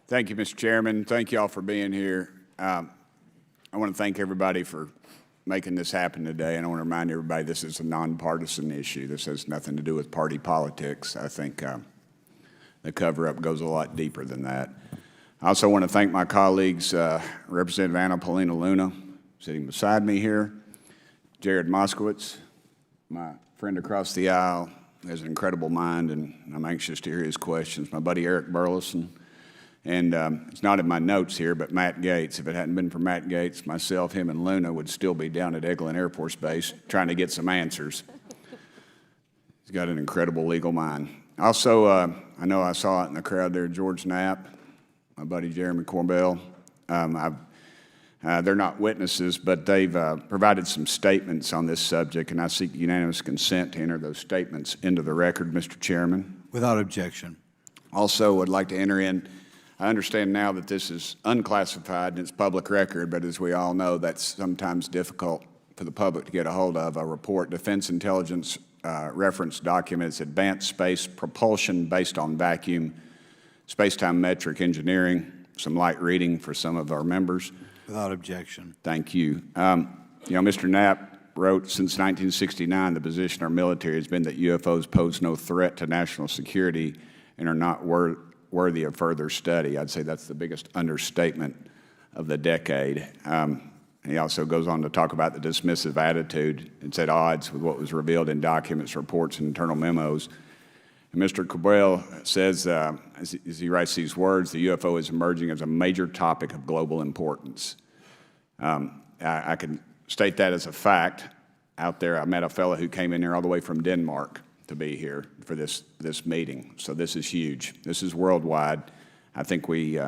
Thank you, Mr. Chairman. Thank you all for being here. I want to thank everybody for making this happen today, and I want to remind everybody this is a nonpartisan issue. This has nothing to do with party politics. I think the cover-up goes a lot deeper than that. I also want to thank my colleagues, Representative Anna Paulina Luna, sitting beside me here, Jared Moskowitz, my friend across the aisle, has an incredible mind, and I'm anxious to hear his questions, my buddy Eric Burleson, and it's not in my notes here, but Matt Gates. If it hadn't been for Matt Gates, myself, him, and Luna would still be down at Eglin Air Force Base trying to get some answers. He's got an incredible legal mind. Also, I know I saw it in the crowd there, George Knapp, my buddy Jeremy Corbell. They're not witnesses, but they've provided some statements on this subject, and I seek unanimous consent to enter those statements into the record, Mr. Chairman. Without objection. Also, would like to enter in, I understand now that this is unclassified and it's public record, but as we all know, that's sometimes difficult for the public to get a hold of. A report, Defense Intelligence Reference Documents, Advanced Space Propulsion Based on Vacuum, Space-Time Metric Engineering, some light reading for some of our members. Without objection. Thank you. Mr. Knapp wrote, since 1969, the position of our military has been that UFOs pose no threat to national security and are not worthy of further study. I'd say that's the biggest understatement of the decade. He also goes on to talk about the dismissive attitude. It's at odds with what was revealed in documents, reports, and internal memos. And Mr. Cabral says, as he writes these words, the UFO is emerging as a major topic of global importance. I can state that as a fact. Out there, I met a fellow who came in here all the way from Denmark to be here for this meeting. So this is huge. This is worldwide. I think we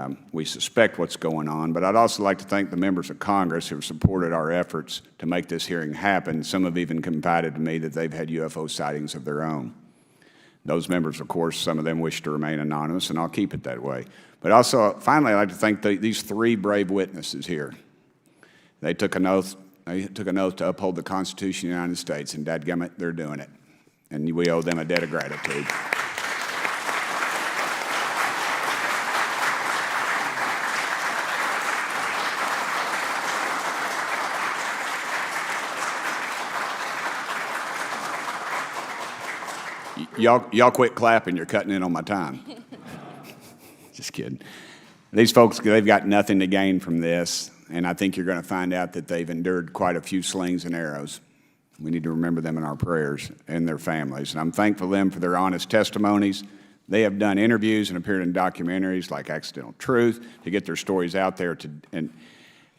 suspect what's going on, but I'd also like to thank the members of Congress who have supported our efforts to make this hearing happen. Some have even confided to me that they've had UFO sightings of their own. Those members, of course, some of them wish to remain anonymous, and I'll keep it that way. But also, finally, I'd like to thank these three brave witnesses here. They took an oath to uphold the Constitution of the United States, and dadgummit, they're doing it. And we owe them a debt of gratitude. Y'all quit clapping, you're cutting in on my time. Just kidding. These folks, they've got nothing to gain from this, and I think you're going to find out that they've endured quite a few slings and arrows. We need to remember them in our prayers and their families. And I'm thankful to them for their honest testimonies. They have done interviews and appeared in documentaries like Accidental Truth to get their stories out there, and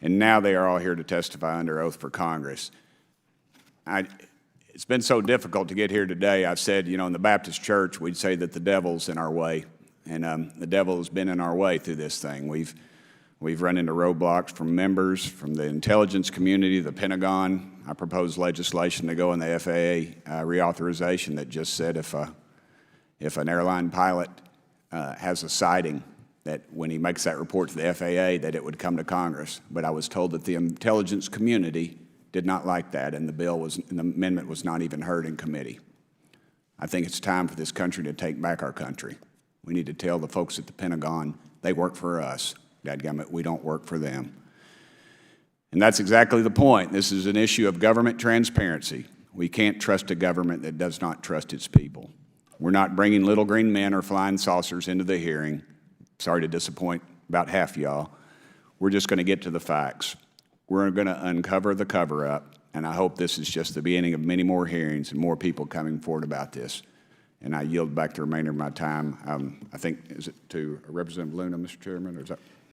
now they are all here to testify under oath for Congress. It's been so difficult to get here today. I've said, in the Baptist church, we'd say that the devil's in our way. And the devil has been in our way through this thing. We've run into roadblocks from members, from the intelligence community, the Pentagon. I proposed legislation to go in the FAA reauthorization that just said if an airline pilot has a sighting, that when he makes that report to the FAA, that it would come to Congress. But I was told that the intelligence community did not like that, and the amendment was not even heard in committee. I think it's time for this country to take back our country. We need to tell the folks at the Pentagon they work for us. Dadgummit, we don't work for them. And that's exactly the point. This is an issue of government transparency. We can't trust a government that does not trust its people. We're not bringing little green men or flying saucers into the hearing. Sorry to disappoint about half y'all. We're just going to get to the facts. We're going to uncover the cover-up, and I hope this is just the beginning of many more hearings and more people coming forward about this. And I yield back the remainder of my time. I think, is it to Representative Luna, Mr. Chairman, or is that?